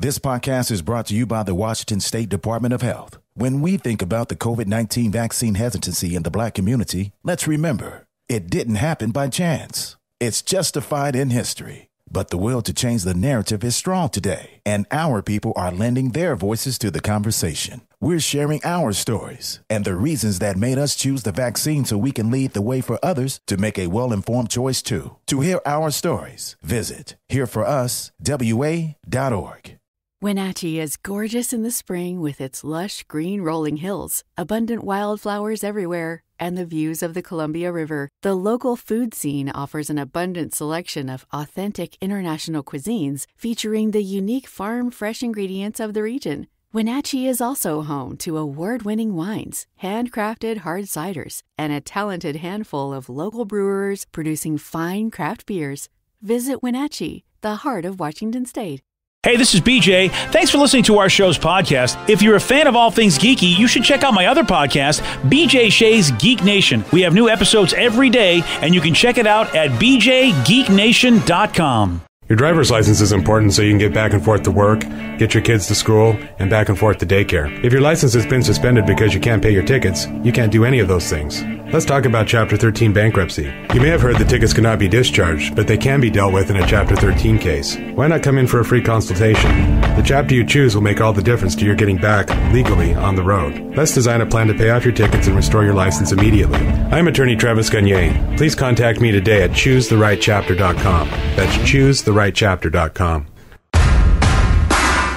This podcast is brought to you by the Washington State Department of Health. When we think about the COVID-19 vaccine hesitancy in the Black community, let's remember, it didn't happen by chance. It's justified in history. But the will to change the narrative is strong today, and our people are lending their voices to the conversation. We're sharing our stories and the reasons that made us choose the vaccine so we can lead the way for others to make a well-informed choice too. To hear our stories, visit hereforuswa.org. Wenatchee is gorgeous in the spring with its lush green rolling hills, abundant wildflowers everywhere, and the views of the Columbia River. The local food scene offers an abundant selection of authentic international cuisines featuring the unique farm-fresh ingredients of the region. Wenatchee is also home to award-winning wines, handcrafted hard ciders, and a talented handful of local brewers producing fine craft beers. Visit Wenatchee, the heart of Washington State. Hey, this is BJ. Thanks for listening to our show's podcast. If you're a fan of all things geeky, you should check out my other podcast, BJ Shea's Geek Nation. We have new episodes every day, and you can check it out at bjgeeknation.com. Your driver's license is important so you can get back and forth to work, get your kids to school, and back and forth to daycare. If your license has been suspended because you can't pay your tickets, you can't do any of those things. Let's talk about Chapter 13 bankruptcy. You may have heard the tickets cannot be discharged, but they can be dealt with in a Chapter 13 case. Why not come in for a free consultation? The chapter you choose will make all the difference to your getting back legally on the road. Let's design a plan to pay off your tickets and restore your license immediately. I'm attorney Travis Gagne. Please contact me today at choosetherightchapter.com. That's choosetherightchapter.com.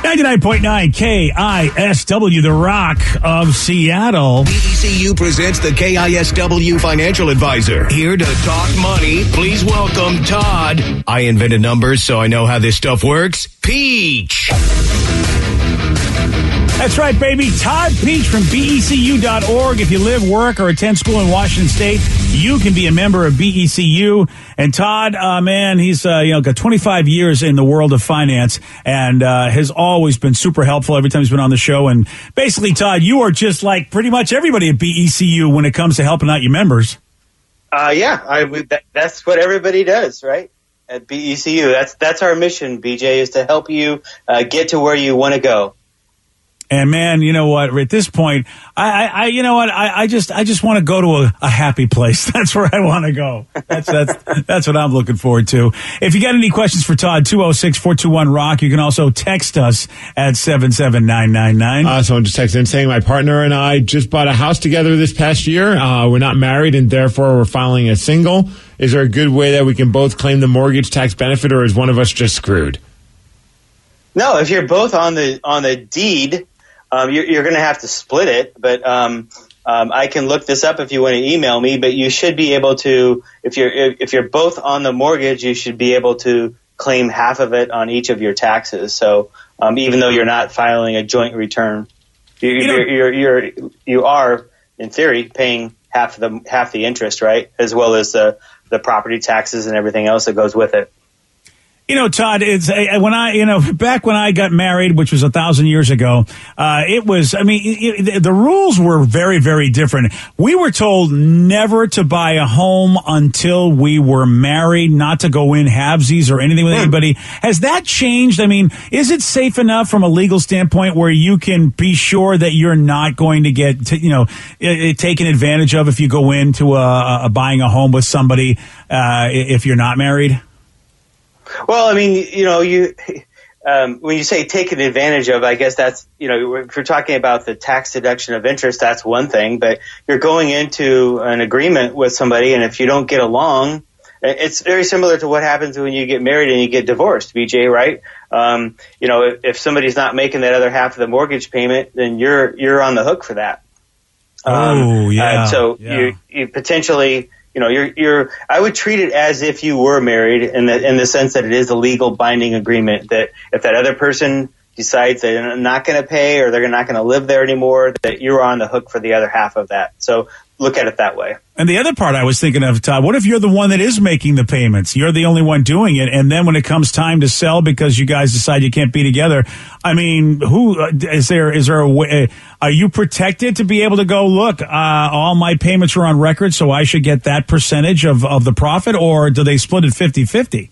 99.9 KISW, the Rock of Seattle. BECU presents the KISW Financial Advisor. Here to talk money, please welcome Todd. I invented numbers, so I know how this stuff works. Peach. That's right, baby. Todd Peach from BECU.org. If you live, work, or attend school in Washington State, you can be a member of BECU. And Todd, man, he's got 25 years in the world of finance and has always been super helpful every time he's been on the show. And basically, Todd, you are just like pretty much everybody at BECU when it comes to helping out your members. That's what everybody does, right? At BECU, that's our mission, BJ, is to help you get to where you want to go. And man, you know what? At this point, I just want to go to a happy place. That's where I want to go. That's what I'm looking forward to. If you got any questions for Todd, 206-421-ROCK. You can also text us at 77999. Someone just texted in saying my partner and I just bought a house together this past year. We're not married and therefore we're filing as single. Is there a good way that we can both claim the mortgage tax benefit, or is one of us just screwed? No, if you're both on the deed, you're going to have to split it, but I can look this up if you want to email me. But you should be able to, if you're both on the mortgage, you should be able to claim half of it on each of your taxes. So even though you're not filing a joint return, you are in theory paying half the interest, right, as well as the property taxes and everything else that goes with it. You know, Todd, it's back when I got married, which was 1,000 years ago, the rules were very, very different. We were told never to buy a home until we were married, not to go in halvesies or anything with anybody. Has that changed? I mean, is it safe enough from a legal standpoint where you can be sure that you're not going to get, taken advantage of if you go into buying a home with somebody, if you're not married? Well, I mean, when you say taken advantage of, I guess that's, if you're talking about the tax deduction of interest, that's one thing. But you're going into an agreement with somebody, and if you don't get along, it's very similar to what happens when you get married and you get divorced, BJ, right? If somebody's not making that other half of the mortgage payment, then you're on the hook for that. You potentially, I would treat it as if you were married in the sense that it is a legal binding agreement, that if that other person decides they're not going to pay or they're not going to live there anymore, that you're on the hook for the other half of that. So look at it that way. And the other part I was thinking of, Todd, what if you're the one that is making the payments? You're the only one doing it. And then when it comes time to sell because you guys decide you can't be together, I mean, is there a way, are you protected to be able to go, look, all my payments are on record, so I should get that percentage of the profit, or do they split it 50-50?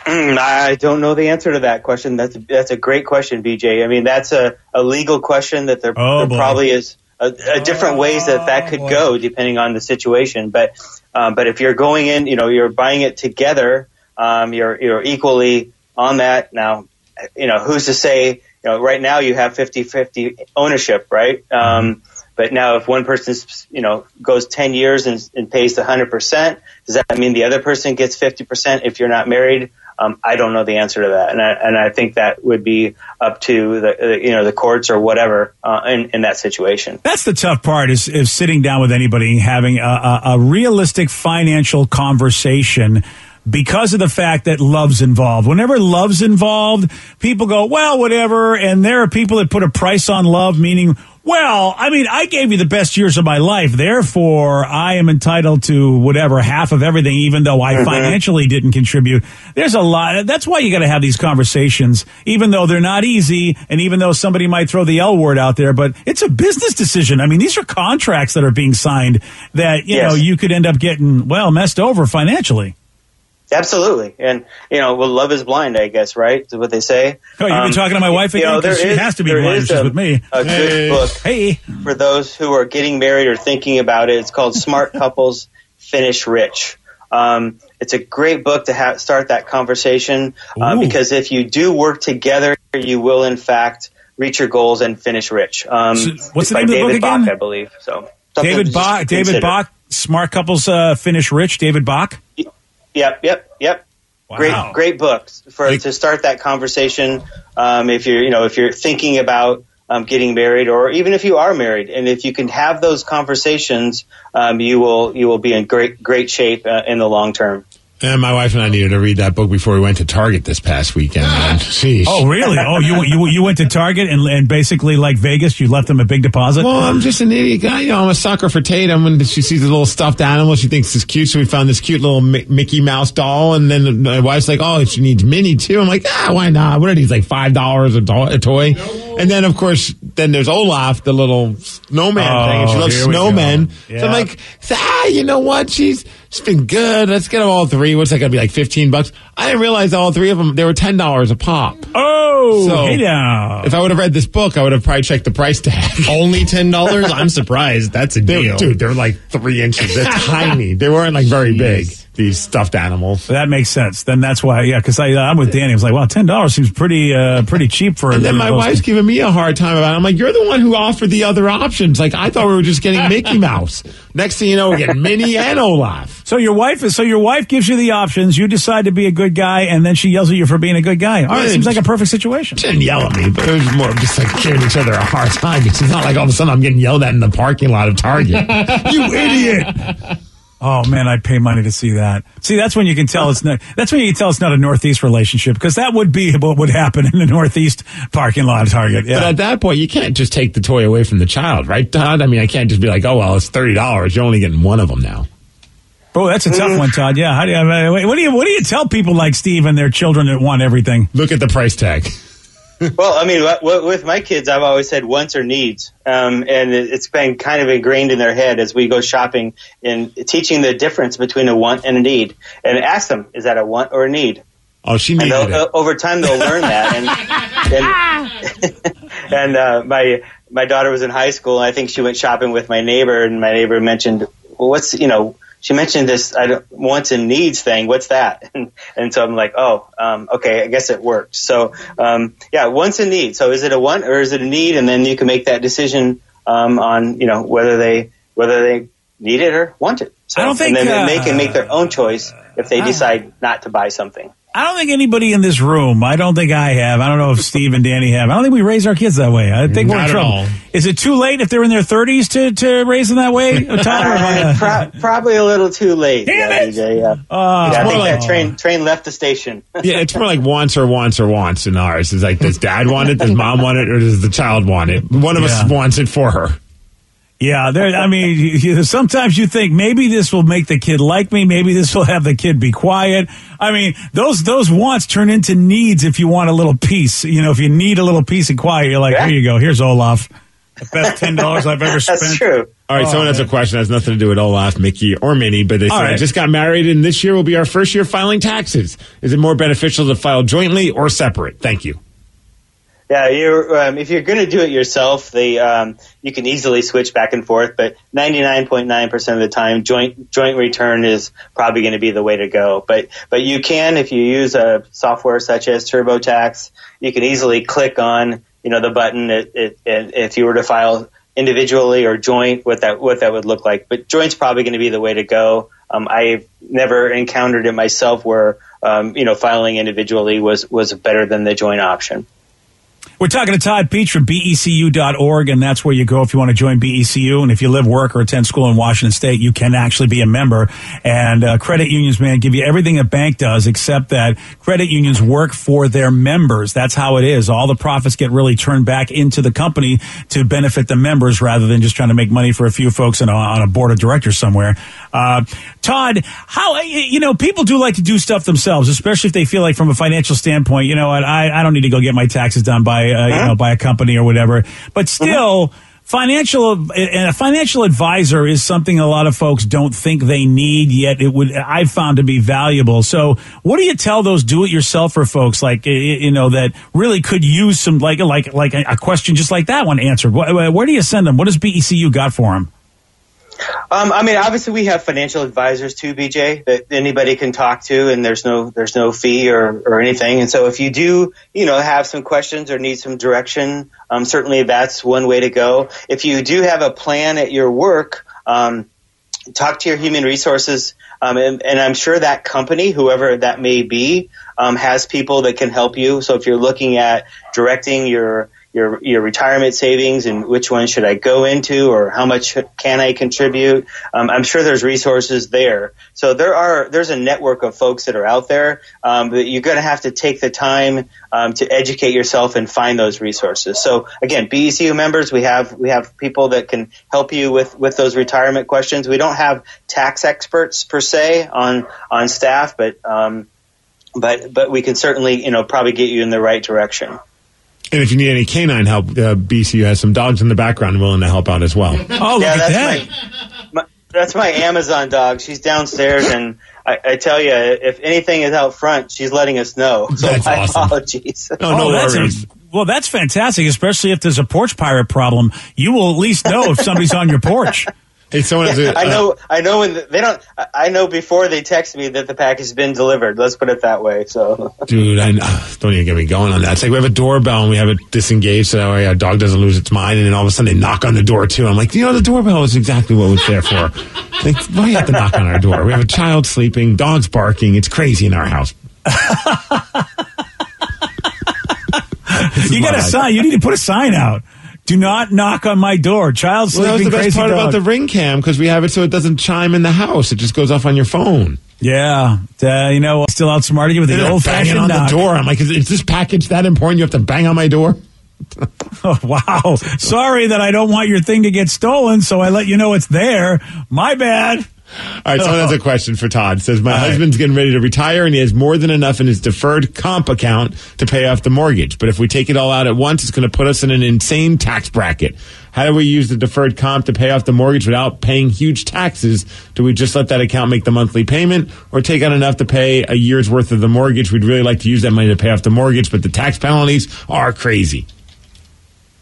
I don't know the answer to that question. That's a great question, BJ. I mean, that's a legal question that there probably is a different ways that could go depending on the situation. But if you're going in, you're buying it together, you're equally on that. Now, who's to say, right now you have 50-50 ownership, right? But now if one person, goes 10 years and pays the 100%, does that mean the other person gets 50% if you're not married? I don't know the answer to that. And I think that would be up to the courts or whatever, in that situation. That's the tough part is sitting down with anybody, having a realistic financial conversation, because of the fact that love's involved. Whenever love's involved, people go, well, whatever. And there are people that put a price on love, meaning, well, I mean, I gave you the best years of my life. Therefore, I am entitled to whatever, half of everything, even though I financially didn't contribute. There's a lot. That's why you got to have these conversations, even though they're not easy. And even though somebody might throw the L word out there, but it's a business decision. I mean, these are contracts that are being signed that, you could end up getting, messed over financially. Absolutely. And, love is blind, I guess, right? Is what they say. Oh, you've been talking to my wife again? She has to be blind. She's with me. A good book for those who are getting married or thinking about it. It's called Smart Couples Finish Rich. It's a great book to start that conversation, because if you do work together, you will, in fact, reach your goals and finish rich. What's the name of the book David again? Bach, I believe. So David Bach, Smart Couples Finish Rich, David Bach? Yep. Wow. Great books to start that conversation. If you're thinking about getting married, or even if you are married, and if you can have those conversations, you will be in great shape in the long term. And my wife and I needed to read that book before we went to Target this past weekend. Sheesh. Oh, really? Oh, you went to Target and basically, like Vegas, you left them a big deposit? Well, I'm just an idiot guy. I'm a sucker for Tatum. When she sees a little stuffed animal, she thinks it's cute. So we found this cute little Mickey Mouse doll. And then my wife's like, oh, she needs Minnie, too. I'm like, why not? What are these, like $5 a toy? And then, of course, there's Olaf, the little snowman thing. And she loves snowmen. Yeah. So I'm like, you know what? She's been good. Let's get them all three. What's that going to be, like $15? I didn't realize all three of them, they were $10 a pop. Oh, so hey now. If I would have read this book, I would have probably checked the price tag. Only $10? I'm surprised. That's a deal. Dude, they're like 3 inches. They're tiny. They weren't like very big, these stuffed animals. That makes sense. Then that's why, because I'm with Danny. I was like, well, $10 seems pretty cheap for. And then my wife's giving me a hard time about it. I'm like, you're the one who offered the other options. Like, I thought we were just getting Mickey Mouse. Next thing you know, we're getting Minnie and Olaf. So your wife gives you the options. You decide to be a good guy, and then she yells at you for being a good guy. All right, seems like a perfect situation. She didn't yell at me, but it was more just like giving each other a hard time. It's not like all of a sudden I'm getting yelled at in the parking lot of Target. You idiot! Oh man, I'd pay money to see that. See, that's when you can tell it's not. That's when you can tell it's not a Northeast relationship, because that would be what would happen in the Northeast parking lot of Target. Yeah. But at that point, you can't just take the toy away from the child, right, Todd? I mean, I can't just be like, oh well, it's $30. You're only getting one of them now. Bro, that's a tough one, Todd. Yeah. What do you tell people like Steve and their children that want everything? Look at the price tag. Well, I mean, with my kids, I've always said wants or needs, and it's been kind of ingrained in their head as we go shopping and teaching the difference between a want and a need, and ask them, is that a want or a need? Oh, she needed it. Over time, they'll learn that. And my daughter was in high school, and I think she went shopping with my neighbor, and my neighbor mentioned, well, she mentioned this wants and needs thing. What's that? And so I'm like, okay, I guess it worked. So, wants and needs. So is it a want or is it a need? And then you can make that decision on whether they need it or want it. So, I don't think, and then they can make their own choice if they decide not to buy something. I don't think anybody in this room, I don't think I have, I don't know if Steve and Danny have, I don't think we raise our kids that way. I think we're in trouble. Is it too late if they're in their 30s to raise them that way? Probably a little too late. Damn it! DJ, I think that train left the station. Yeah, it's more like wants in ours. It's like, does dad want it, does mom want it, or does the child want it? One of us wants it for her. Yeah, sometimes you think maybe this will make the kid like me. Maybe this will have the kid be quiet. I mean, those wants turn into needs if you want a little peace. If you need a little peace and quiet, you're like, here you go. Here's Olaf. The best $10 I've ever spent. That's true. All right, someone has a question. It has nothing to do with Olaf, Mickey, or Minnie, but they said, I just got married, and this year will be our first year filing taxes. Is it more beneficial to file jointly or separate? Thank you. Yeah, if you're going to do it yourself, you can easily switch back and forth, but 99.9% of the time, joint return is probably going to be the way to go. But you can, if you use a software such as TurboTax, you can easily click on, the button if you were to file individually or joint, what that would look like. But joint's probably going to be the way to go. I've never encountered it myself where, filing individually was better than the joint option. We're talking to Todd Peach from BECU.org, and that's where you go if you want to join BECU. And if you live, work, or attend school in Washington State, you can actually be a member. And credit unions, man, give you everything a bank does, except that credit unions work for their members. That's how it is. All the profits get really turned back into the company to benefit the members rather than just trying to make money for a few folks on a board of directors somewhere. Todd, how, people do like to do stuff themselves, especially if they feel like from a financial standpoint, you know what, I don't need to go get my taxes done by a company or whatever. But still, a financial advisor is something a lot of folks don't think they need, yet I've found to be valuable. So what do you tell those do-it-yourselfer folks that really could use some, like a question just like that one answered? Where do you send them? What does BECU got for them? Obviously we have financial advisors too, BJ, that anybody can talk to, and there's no fee or anything. And so if you do, have some questions or need some direction, certainly that's one way to go. If you do have a plan at your work, talk to your human resources, and I'm sure that company, whoever that may be, has people that can help you. So if you're looking at directing your retirement savings and which one should I go into or how much can I contribute, I'm sure there's resources there. So there's a network of folks that are out there, but you're going to have to take the time to educate yourself and find those resources. So again, BECU members, we have people that can help you with those retirement questions. We don't have tax experts per se on staff, but we can certainly probably get you in the right direction. And if you need any canine help, BCU has some dogs in the background willing to help out as well. Oh, look at that. That's my Amazon dog. She's downstairs, and I tell you, if anything is out front, she's letting us know. So that's my awesome. apologies. No worries. Well, that's fantastic, especially if there's a porch pirate problem. You will at least know if somebody's on your porch. Hey, someone has I know when they don't. I know before they text me that the package has been delivered. Let's put it that way. So, dude, don't even get me going on that. It's like we have a doorbell and we have it disengaged so that way our dog doesn't lose its mind, and then all of a sudden they knock on the door too. I'm like, the doorbell is exactly what it's there for. Like, why do you have to knock on our door? We have a child sleeping, dogs barking. It's crazy in our house. You got a sign. You need to put a sign out. Do not knock on my door. Child sleeping, crazy dog. That was the best part about the Ring Cam, because we have it so it doesn't chime in the house. It just goes off on your phone. Yeah. Still outsmarted you with the old-fashioned on knock. the door. I'm like, is this package that important? You have to bang on my door? Oh, wow. Sorry that I don't want your thing to get stolen, so I let you know it's there. My bad. All right, someone has a question for Todd. It says, my husband's getting ready to retire, and he has more than enough in his deferred comp account to pay off the mortgage. But if we take it all out at once, it's going to put us in an insane tax bracket. How do we use the deferred comp to pay off the mortgage without paying huge taxes? Do we just let that account make the monthly payment, or take out enough to pay a year's worth of the mortgage? We'd really like to use that money to pay off the mortgage, but the tax penalties are crazy.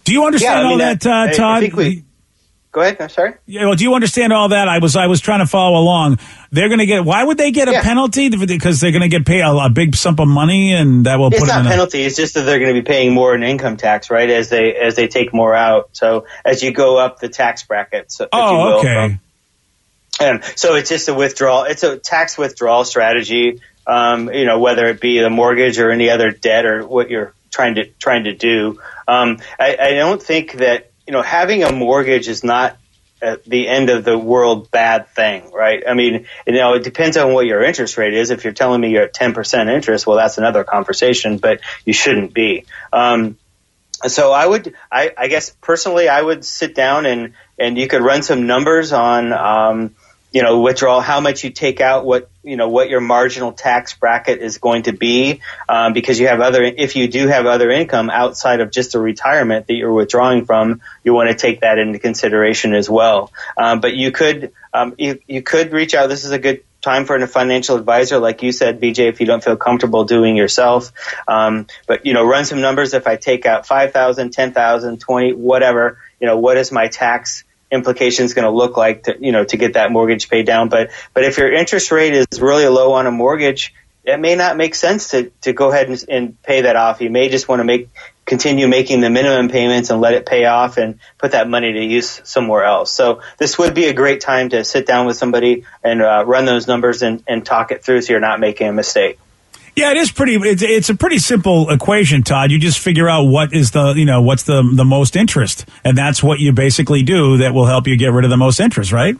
Do you understand all that, Todd? I think go ahead. I'm sorry. Yeah, well, do you understand all that? I was trying to follow along. They're going to get. Why would they get a penalty? Because they're going to get paid a big sum of money, and that will put them in. It's not a penalty. It's just that they're going to be paying more in income tax, right? As they take more out. So as you go up the tax bracket. So, okay. So it's just a withdrawal. It's a tax withdrawal strategy. Whether it be the mortgage or any other debt or what you're trying to do. I don't think that. Having a mortgage is not at the end of the world bad thing, right? I mean, it depends on what your interest rate is. If you're telling me you're at 10% interest, well, that's another conversation, but you shouldn't be. So I guess personally, I would sit down and you could run some numbers on, withdrawal, how much you take out, what your marginal tax bracket is going to be, because if you do have other income outside of just a retirement that you're withdrawing from, you want to take that into consideration as well. But you could reach out. This is a good time for a financial advisor, like you said, BJ, if you don't feel comfortable doing yourself. But run some numbers. If I take out $5,000, $10,000, $20,000, whatever, what is my tax implications going to look like to get that mortgage paid down? But if your interest rate is really low on a mortgage, it may not make sense to go ahead and pay that off. You may just want to continue making the minimum payments and let it pay off and put that money to use somewhere else. So this would be a great time to sit down with somebody and run those numbers and talk it through so you're not making a mistake. Yeah, it's a pretty simple equation, Todd. You just figure out what's the most interest, and that's what you basically do that will help you get rid of the most interest, right?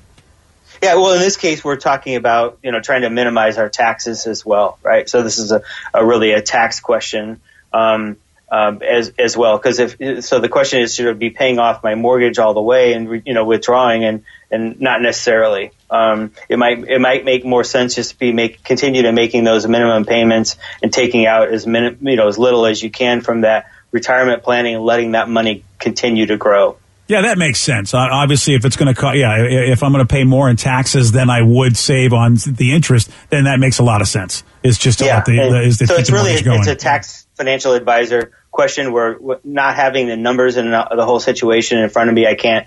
Yeah, well, in this case, we're talking about, trying to minimize our taxes as well, right? So this is really a tax question as well, because the question is, should I be paying off my mortgage all the way and withdrawing, and not necessarily. It might make more sense just to continue to making those minimum payments and taking out as little as you can from that retirement planning and letting that money continue to grow. Yeah, that makes sense. Obviously, if it's going to if I'm going to pay more in taxes than I would save on the interest, then that makes a lot of sense. It's just so it's really it's a tax financial advisor question. Where not having the numbers and the whole situation in front of me, I can't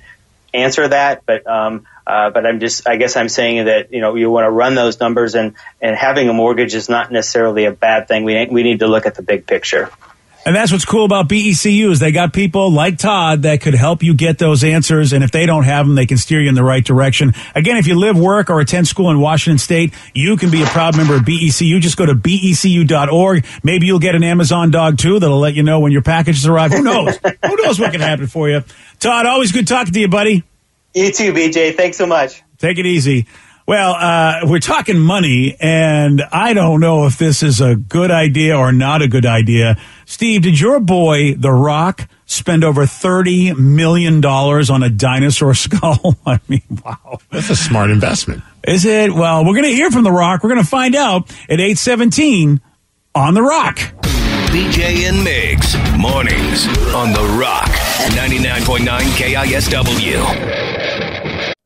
answer that. But I guess I'm saying that you want to run those numbers, and having a mortgage is not necessarily a bad thing. We need to look at the big picture. And that's what's cool about BECU is they got people like Todd that could help you get those answers. And if they don't have them, they can steer you in the right direction. Again, if you live, work, or attend school in Washington State, you can be a proud member of BECU. Just go to BECU.org. Maybe you'll get an Amazon dog, too, that'll let you know when your packages arrive. Who knows? Who knows what can happen for you? Todd, always good talking to you, buddy. You too, BJ. Thanks so much. Take it easy. Well, we're talking money, and I don't know if this is a good idea or not a good idea. Steve, did your boy, The Rock, spend over $30 million on a dinosaur skull? I mean, wow. That's a smart investment. Is it? Well, we're going to hear from The Rock. We're going to find out at 8:17 on The Rock. BJ and Migs, mornings on The Rock, 99.9 KISW.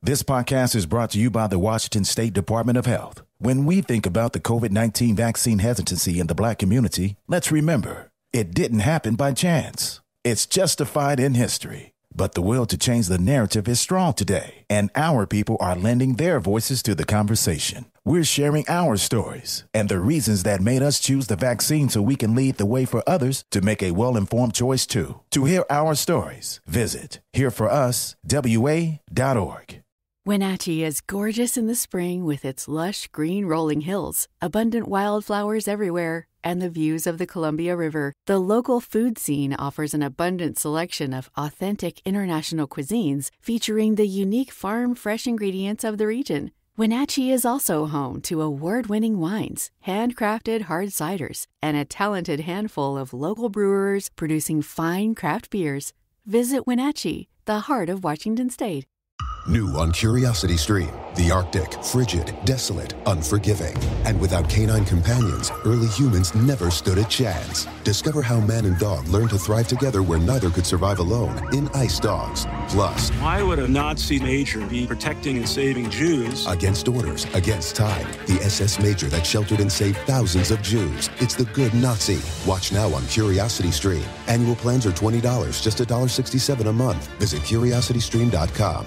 This podcast is brought to you by the Washington State Department of Health. When we think about the COVID-19 vaccine hesitancy in the Black community, let's remember, it didn't happen by chance. It's justified in history. But the will to change the narrative is strong today, and our people are lending their voices to the conversation. We're sharing our stories and the reasons that made us choose the vaccine so we can lead the way for others to make a well-informed choice too. To hear our stories, visit hereforuswa.org. Wenatchee is gorgeous in the spring with its lush green rolling hills, abundant wildflowers everywhere, and the views of the Columbia River. The local food scene offers an abundant selection of authentic international cuisines featuring the unique farm-fresh ingredients of the region. Wenatchee is also home to award-winning wines, handcrafted hard ciders, and a talented handful of local brewers producing fine craft beers. Visit Wenatchee, the heart of Washington State. New on Curiosity Stream, the Arctic, frigid, desolate, unforgiving. And without canine companions, early humans never stood a chance. Discover how man and dog learn to thrive together where neither could survive alone in Ice Dogs. Plus, why would a Nazi major be protecting and saving Jews? Against orders, against time, the SS Major that sheltered and saved thousands of Jews. It's the Good Nazi. Watch now on Curiosity Stream. Annual plans are $20, just $1.67 a month. Visit curiositystream.com.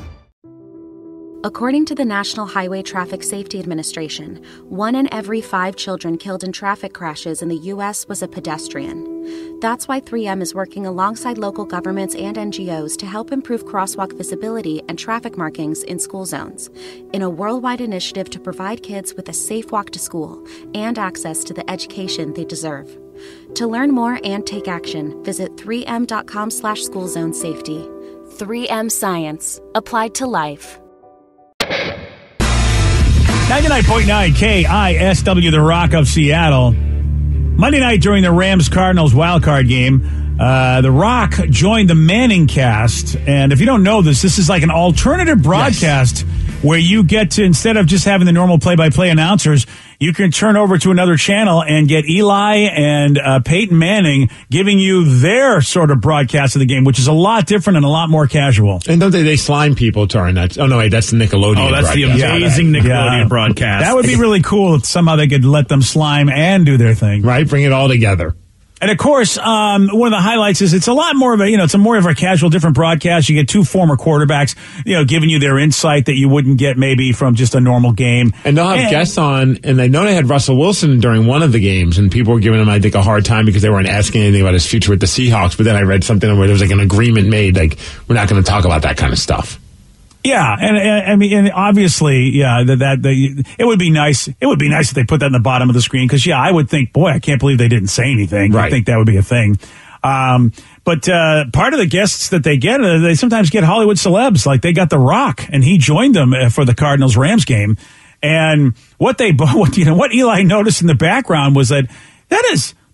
According to the National Highway Traffic Safety Administration, 1 in every 5 children killed in traffic crashes in the U.S. was a pedestrian. That's why 3M is working alongside local governments and NGOs to help improve crosswalk visibility and traffic markings in school zones, in a worldwide initiative to provide kids with a safe walk to school and access to the education they deserve. To learn more and take action, visit 3m.com/schoolzonesafety. 3M Science. Applied to life. 99.9 KISW, the Rock of Seattle. Monday night during the Rams-Cardinals wildcard game, The Rock joined the Manning cast. And if you don't know this is like an alternative broadcast where you get to, instead of just having the normal play-by-play announcers, you can turn over to another channel and get Eli and Peyton Manning giving you their sort of broadcast of the game, which is a lot different and a lot more casual. And don't they slime people during that? Oh, no, wait, that's the Nickelodeon Oh, that's the amazing Nickelodeon broadcast. That would be really cool if somehow they could let them slime and do their thing. Right, bring it all together. And of course, one of the highlights is it's a lot more of a, it's a more of a casual, different broadcast. You get two former quarterbacks, giving you their insight that you wouldn't get maybe from just a normal game. And they'll have guests on, and I know they had Russell Wilson during one of the games, and people were giving him, I think, a hard time because they weren't asking anything about his future with the Seahawks. But then I read something where there was like an agreement made, like, we're not going to talk about that kind of stuff. Yeah, and I mean, and obviously, it would be nice. It would be nice if they put that in the bottom of the screen because, I would think, boy, I can't believe they didn't say anything. Right. I think that would be a thing. But part of the guests that they get, they sometimes get Hollywood celebs. Like they got The Rock, and he joined them for the Cardinals-Rams game. And what Eli noticed in the background was that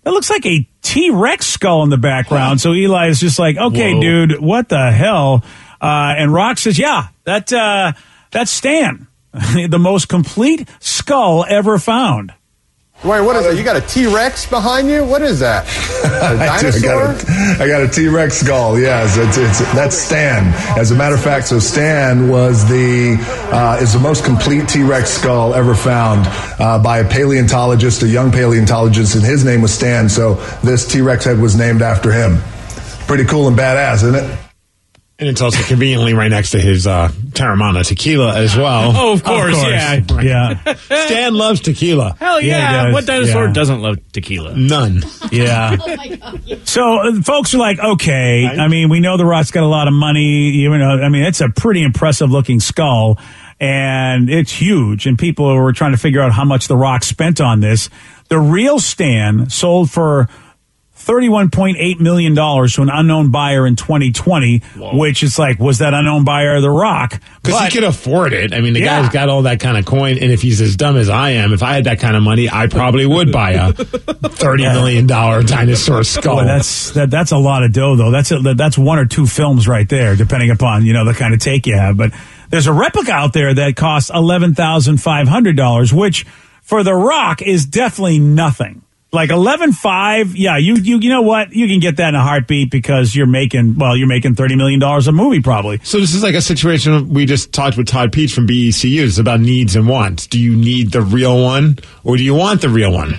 looks like a T-Rex skull in the background. So Eli is just like, okay, whoa, dude, what the hell? And Rock says, that's Stan, the most complete skull ever found. Wait, what is it? You got a T-Rex behind you? What is that? A dinosaur? I got a T-Rex skull. Yes, that's Stan. As a matter of fact, so Stan is the most complete T-Rex skull ever found by a paleontologist, a young paleontologist, and his name was Stan. So this T-Rex head was named after him. Pretty cool and badass, isn't it? And it's also conveniently right next to his Terramana tequila as well. Oh, of course. Yeah. Stan loves tequila. Hell yeah. What dinosaur doesn't love tequila? None. Yeah. Oh my God. So folks are like, okay, I mean, we know The Rock's got a lot of money. It's a pretty impressive looking skull, and it's huge. And people were trying to figure out how much The Rock spent on this. The real Stan sold for $31.8 million to an unknown buyer in 2020, whoa, which is like, was that unknown buyer The Rock? Because he could afford it. I mean, the guy's got all that kind of coin, and if he's as dumb as I am, if I had that kind of money, I probably would buy a $30 million dinosaur skull. Boy, that's a lot of dough, though. That's one or two films right there, depending upon, the kind of take you have. But there's a replica out there that costs $11,500, which for The Rock is definitely nothing. Like 11.5, you know what? You can get that in a heartbeat because you're making $30 million a movie probably. So this is like a situation we just talked with Todd Peach from BECU. It's about needs and wants. Do you need the real one or do you want the real one?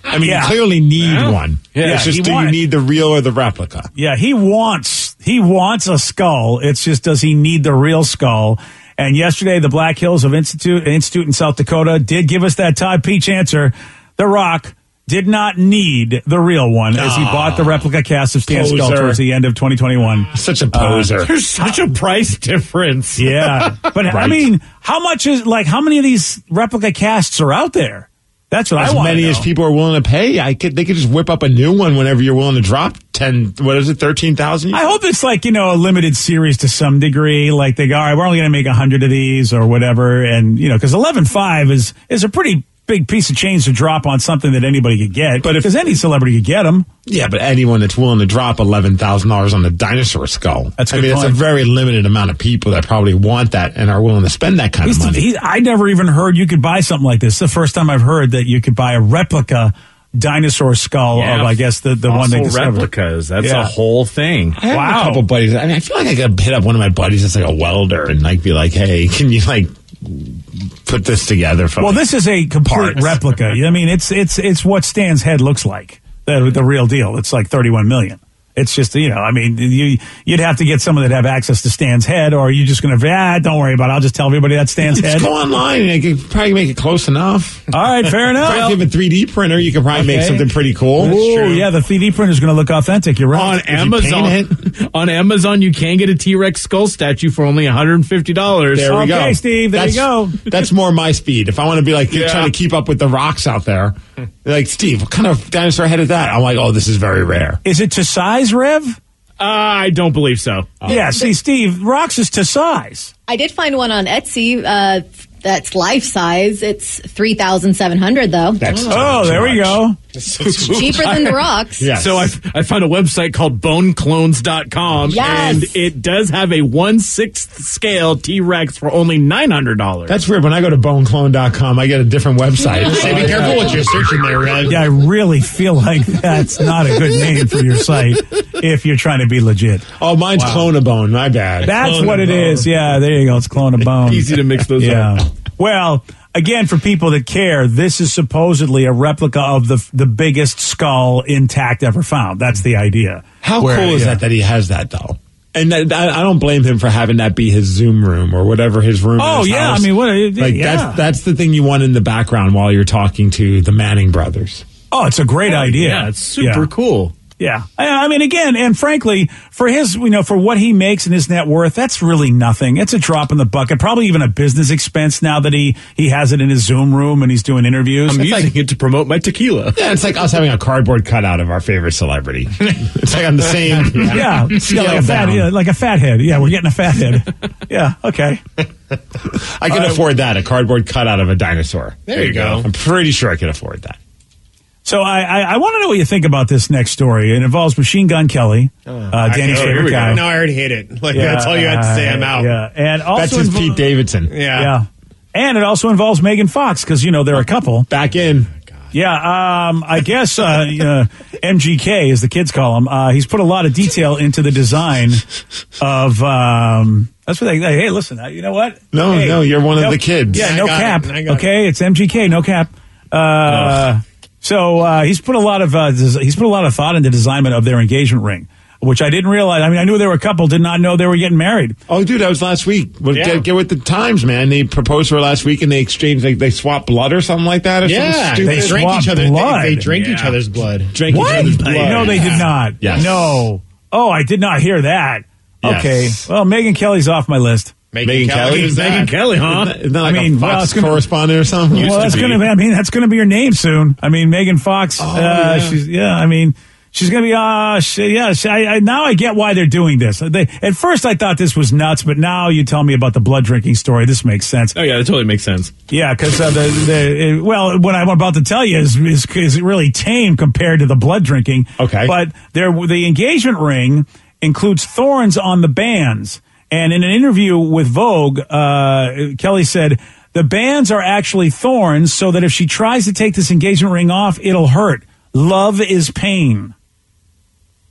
I mean, you clearly need one. Yeah, it's just, you need the real or the replica? Yeah, he wants a skull. It's just, does he need the real skull? And yesterday, the Black Hills of Institute in South Dakota did give us that Todd Peach answer. The Rock did not need the real one as he bought the replica cast of Stan's skull towards the end of 2021. Such a poser. There's such a price difference. Yeah. But right. I mean, how many of these replica casts are out there? That's what I want to know. As many as people are willing to pay. They could just whip up a new one whenever you're willing to drop 13,000? I hope it's like, a limited series to some degree. Like they go, all right, we're only going to make 100 of these or whatever. And, because 11.5 is a pretty big piece of change to drop on something that anybody could get. But because any celebrity could get them. Yeah, but anyone that's willing to drop $11,000 on a dinosaur skull. That's a very limited amount of people that probably want that and are willing to spend that kind of money. I never even heard you could buy something like this. It's the first time I've heard that you could buy a replica dinosaur skull of, I guess, the one they discovered. Replicas. That's a whole thing. I have a couple buddies. I mean, I feel like I could hit up one of my buddies that's like a welder and be like, hey, can you put this together for Well, this is a complete replica. I mean, it's what Stan's head looks like. The real deal. It's like $31 million. It's just, you'd have to get someone that have access to Stan's head, or are you just going to, don't worry about it. I'll just tell everybody that's Stan's head. Just go online and you can probably make it close enough. All right, fair enough. If you have a 3D printer, you can probably make something pretty cool. Oh, yeah, the 3D printer is going to look authentic. You're right. On Amazon, you can get a T-Rex skull statue for only $150. There we go. Okay, Steve, you go. That's more my speed. If I want to be trying to keep up with the rocks out there, like, Steve, what kind of dinosaur head is that? I'm like, oh, this is very rare. Is it to size, Rev? I don't believe so. Yeah, see, Steve, rocks is to size. I did find one on Etsy that's life size. It's $3,700 though. There we go. It's cheaper than the rocks. Yes. So I found a website called boneclones.com, Yes. and it does have a 1/6 scale T-Rex for only $900. That's weird. When I go to boneclone.com, I get a different website. Hey, be careful what you're searching there, Rev. Yeah, I really feel like that's not a good name for your site if you're trying to be legit. Oh, mine's Clone-A-Bone. My bad. That's what it is. Yeah, there you go. It's Clone-A-Bone. Easy to mix those Yeah. up. Well, again, for people that care, this is supposedly a replica of the biggest skull intact ever found. That's the idea. How cool is that he has that, though? And I don't blame him for having that be his Zoom room or whatever his room is. Oh, yeah. House. I mean, that's the thing you want in the background while you're talking to the Manning brothers. Oh, it's a great idea. Yeah, it's super cool. Yeah. I mean, again, and frankly, for his, for what he makes and his net worth, that's really nothing. It's a drop in the bucket, probably even a business expense now that he has it in his Zoom room and he's doing interviews. I'm using it to promote my tequila. Yeah, it's like us having a cardboard cutout of our favorite celebrity. It's like on the same. Yeah, like a fat head. Yeah, we're getting a fat head. Yeah, okay. I can afford that, a cardboard cutout of a dinosaur. There you go. I'm pretty sure I can afford that. So I want to know what you think about this next story. It involves Machine Gun Kelly, Danny's favorite guy. No, I already hate it. That's all you had to say. I'm out. Yeah, and also that's Pete Davidson. Yeah, and it also involves Megan Fox because they're a couple. Back in. Yeah, I guess MGK, as the kids call him, he's put a lot of detail into the design of. That's what they. Hey, listen, you know what? No, you're one of the kids. Yeah, no cap. Okay, it's MGK, no cap. So he's put a lot of thought into the design of their engagement ring, which I didn't realize. I mean, I knew they were a couple, did not know they were getting married. Oh, dude, that was last week. Get with the times, man. They proposed to her last week, and they exchanged they swapped blood or something like that. Or something they drank each other. Blood. They drank each other's blood. Drank each other's blood. No, they did not. Yes. No. Oh, I did not hear that. Yes. Okay. Well, Megan Kelly's off my list. Megan Kelly? Who's Megan Kelly, huh? Isn't that like a Fox correspondent or something? Well, that's going to be. I mean, that's going to be your name soon. I mean, Megan Fox. She's. Yeah. I mean, she's going to be. Now I get why they're doing this. At first, I thought this was nuts, but now you tell me about the blood drinking story. This makes sense. Oh yeah, that totally makes sense. Yeah, because what I'm about to tell you is really tame compared to the blood drinking. Okay, but the engagement ring includes thorns on the bands. And in an interview with Vogue, Kelly said, the bands are actually thorns so that if she tries to take this engagement ring off, it'll hurt. Love is pain.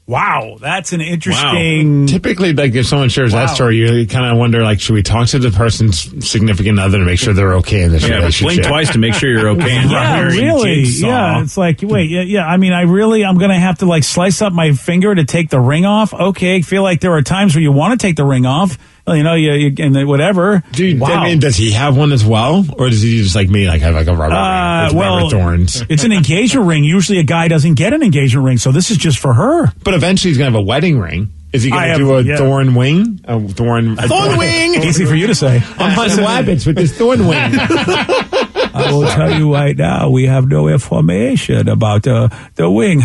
Wow, that's an interesting... Wow. Typically, if someone shares that story, you kind of wonder, should we talk to the person's significant other to make sure they're okay in this relationship? Blink twice to make sure you're okay. And really. Yeah, it's like, wait, yeah. I mean, I'm going to have to slice up my finger to take the ring off. Okay, I feel like there are times where you want to take the ring off. And whatever. Dude, I mean, does he have one as well? Or does he just like me, have a rubber ring with rubber thorns? It's an engagement ring. Usually a guy doesn't get an engagement ring, so this is just for her. But eventually he's going to have a wedding ring. Is he going to do a thorn wing? A thorn wing! Easy for you to say. I'm hunting rabbits with this thorn wing. I will tell you right now, we have no information about the wing.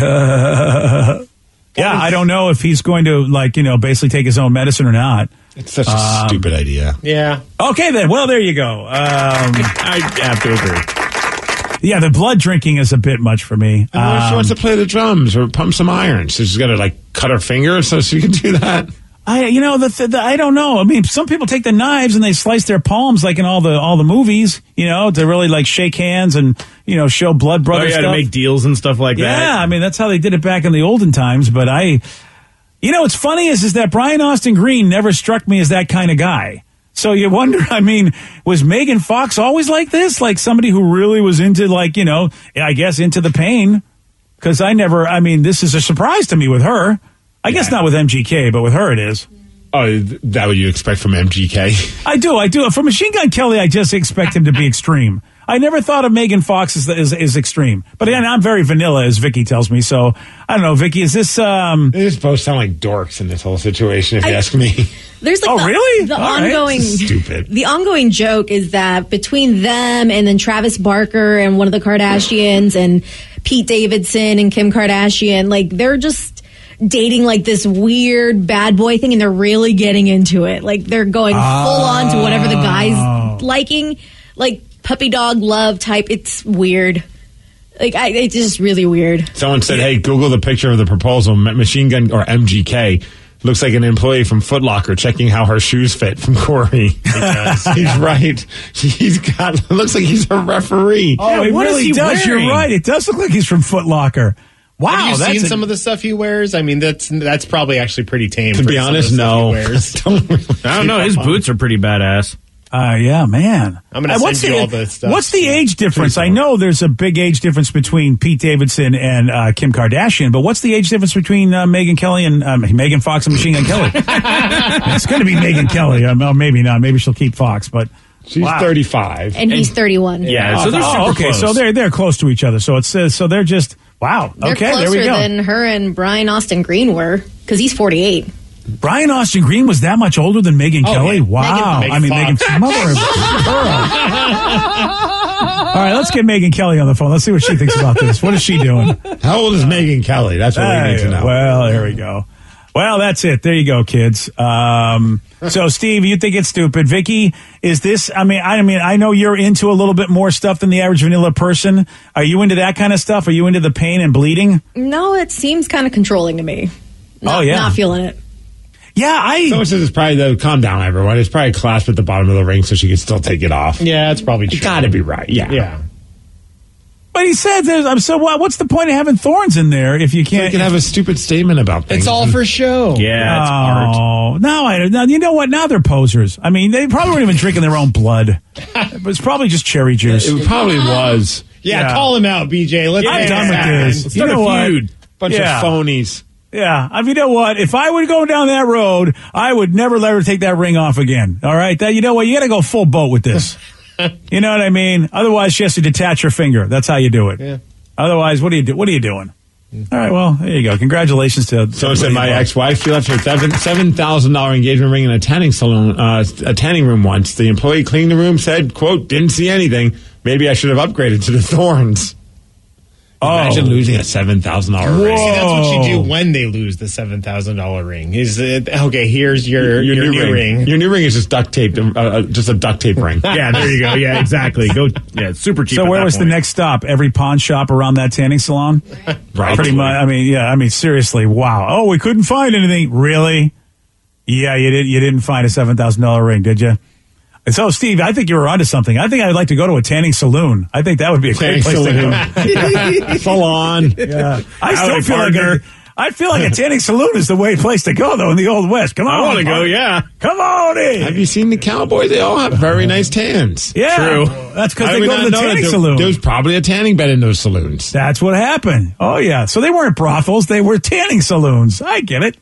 Yeah, I don't know if he's going to, basically take his own medicine or not. It's such a stupid idea. Yeah. Okay, then. Well, there you go. I have to agree. Yeah, the blood drinking is a bit much for me. She wants to play the drums or pump some iron. So she's got to, cut her finger so she can do that. I don't know. I mean, some people take the knives and they slice their palms in all the movies, to really shake hands and, show blood brother stuff. To make deals and stuff like that. Yeah, I mean, that's how they did it back in the olden times. But what's funny is that Brian Austin Green never struck me as that kind of guy. So you wonder, I mean, was Megan Fox always like this? Like somebody who really was into I guess into the pain? Because this is a surprise to me with her. I guess not with MGK, but with her it is. Oh, that what you expect from MGK? I do. For Machine Gun Kelly, I just expect him to be extreme. I never thought of Megan Fox as extreme. But again, I'm very vanilla, as Vicky tells me. So, I don't know, Vicky, is this... They just both sound like dorks in this whole situation, if you ask me. There's really? The ongoing... Stupid. The ongoing joke is that between them and then Travis Barker and one of the Kardashians and Pete Davidson and Kim Kardashian, they're just... dating this weird bad boy thing, and they're really getting into it. They're going full on to whatever the guy's liking, puppy dog love type. It's weird. Like, it's just really weird. Someone said, hey, Google the picture of the proposal, Machine Gun or MGK. Looks like an employee from Foot Locker checking how her shoes fit from Corey. He's right. Looks like he's a referee. Oh, it really does. You're right. It does look like he's from Foot Locker. Wow. Have you seen some of the stuff he wears? I mean, that's probably actually pretty tame. To be honest, no. I don't know. His boots are pretty badass. Yeah, man. I'm going to send you all the stuff. What's the age difference? I know there's a big age difference between Pete Davidson and Kim Kardashian, but what's the age difference between Megyn Kelly and Megan Fox and Machine Gun Kelly? It's going to be Megyn Kelly. Or maybe not. Maybe she'll keep Fox, but she's 35 and he's 31. Yeah, so they're super close. So they're close to each other. So it says so they're just wow. They're okay, closer there we go. than her and Brian Austin Green were because he's 48. Brian Austin Green was that much older than Megyn Kelly? Yeah. Wow. Megan's mother of pearl. All right, let's get Megyn Kelly on the phone. Let's see what she thinks about this. What is she doing? How old is Megyn Kelly? That's what we need to know. Well, there we go. Well, that's it. There you go, kids. So, Steve, you think it's stupid. Vicky, is this, I mean, I know you're into a little bit more stuff than the average vanilla person. Are you into that kind of stuff? Are you into the pain and bleeding? No, it seems kind of controlling to me. Not feeling it. Yeah, Someone says it's probably calm down, everyone. It's probably a clasp at the bottom of the ring so she can still take it off. Yeah, it's probably true. You gotta be right. Yeah. But he said, what's the point of having thorns in there if you can't? You can have a stupid statement about things. It's all for show. Yeah, it's art. Now, you know what? Now they're posers. I mean, they probably weren't even drinking their own blood. It was probably just cherry juice. It probably was. Yeah, call him out, BJ. I'm done with this. Let's start a feud. Bunch of phonies. Yeah, I mean, you know what? If I would go down that road, I would never let her take that ring off again. All right? You know what? You got to go full boat with this. You know what I mean? Otherwise, she has to detach her finger. That's how you do it. Yeah. Otherwise, what are you doing? All right, well, there you go. Congratulations to... Someone said my ex-wife, she left her $7,000 engagement ring in a tanning salon, a tanning room once. The employee cleaned the room, said, quote, didn't see anything. Maybe I should have upgraded to the thorns. Imagine losing a $7,000 ring. See, that's what you do when they lose the $7,000 ring. Okay, here's your new ring. Your new ring is just duct taped, just a duct tape ring. Yeah, there you go. Yeah, exactly. It's super cheap. So where was the next stop? Every pawn shop around that tanning salon? Right. Pretty much. I mean, seriously, wow. Oh, we couldn't find anything. Really? Yeah, you didn't find a $7,000 ring, did you? And so, Steve, I think you were onto something. I think I'd like to go to a tanning saloon. I think that would be a great place to go. Salon. Yeah. I feel like a tanning saloon is the place to go, though, in the Old West. Come on. I want to go, yeah. Come on in. Have you seen the cowboys? They all have very nice tans. Yeah. True. That's because they go to the tanning saloon. There was probably a tanning bed in those saloons. That's what happened. Oh, yeah. So they weren't brothels. They were tanning saloons. I get it.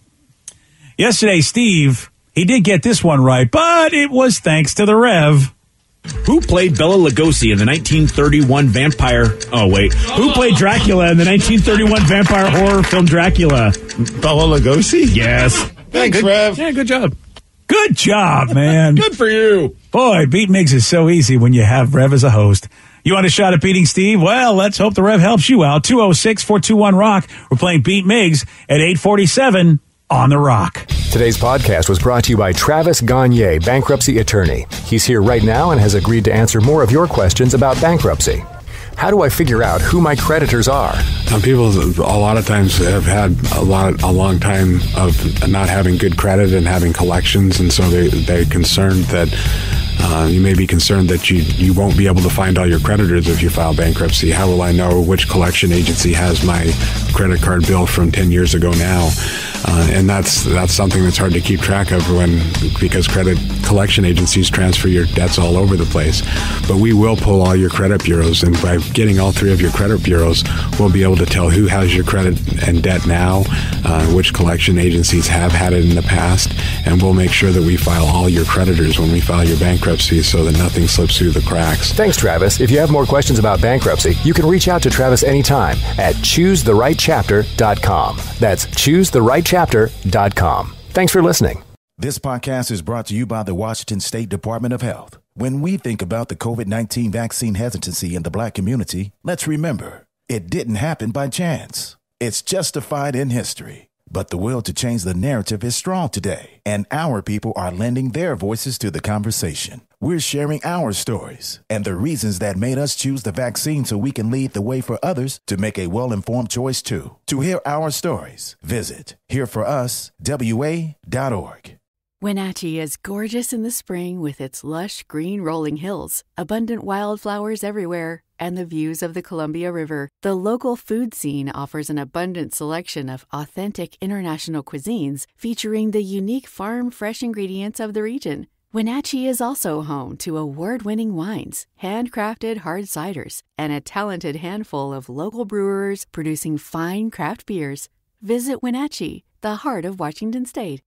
Yesterday, Steve... he did get this one right, but it was thanks to the Rev. Who played Bela Lugosi in the 1931 vampire... Oh, wait. Who played Dracula in the 1931 vampire horror film Dracula? Bela Lugosi? Yes. Thanks, Rev. Yeah, good job. Good job, man. Good for you. Boy, Beat Miggs is so easy when you have Rev as a host. You want a shot at beating Steve? Well, let's hope the Rev helps you out. 206-421-ROCK. We're playing Beat Miggs at 8:47 on The Rock. Today's podcast was brought to you by Travis Gagne, bankruptcy attorney. He's here right now and has agreed to answer more of your questions about bankruptcy. How do I figure out who my creditors are? People a lot of times have had a long time of not having good credit and having collections, and so they're concerned that you may be concerned that you won't be able to find all your creditors if you file bankruptcy. How will I know which collection agency has my credit card bill from 10 years ago now? And that's something that's hard to keep track of because credit collection agencies transfer your debts all over the place. But we will pull all your credit bureaus, and by getting all three of your credit bureaus, we'll be able to tell who has your credit and debt now, which collection agencies have had it in the past, and we'll make sure that we file all your creditors when we file your bankruptcy so that nothing slips through the cracks. Thanks, Travis. If you have more questions about bankruptcy, you can reach out to Travis anytime at ChooseTheRightChapter.com. That's ChooseTheRightChapter.com. Thanks for listening. This podcast is brought to you by the Washington State Department of Health. When we think about the COVID-19 vaccine hesitancy in the Black community, let's remember, it didn't happen by chance. It's justified in history. But the will to change the narrative is strong today, and our people are lending their voices to the conversation. We're sharing our stories and the reasons that made us choose the vaccine so we can lead the way for others to make a well-informed choice too. To hear our stories, visit hereforuswa.org. Wenatchee is gorgeous in the spring with its lush green rolling hills, abundant wildflowers everywhere, and the views of the Columbia River. The local food scene offers an abundant selection of authentic international cuisines featuring the unique farm-fresh ingredients of the region. Wenatchee is also home to award-winning wines, handcrafted hard ciders, and a talented handful of local brewers producing fine craft beers. Visit Wenatchee, the heart of Washington State.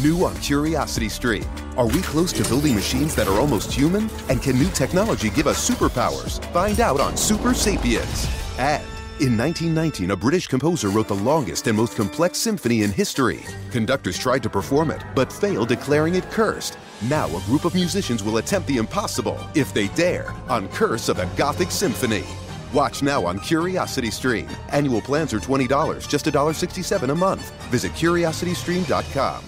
New on Curiosity Stream. Are we close to building machines that are almost human? And can new technology give us superpowers? Find out on Super Sapiens. And in 1919, a British composer wrote the longest and most complex symphony in history. Conductors tried to perform it, but failed, declaring it cursed. Now a group of musicians will attempt the impossible, if they dare, on Curse of the Gothic Symphony. Watch now on Curiosity Stream. Annual plans are $20, just $1.67 a month. Visit CuriosityStream.com.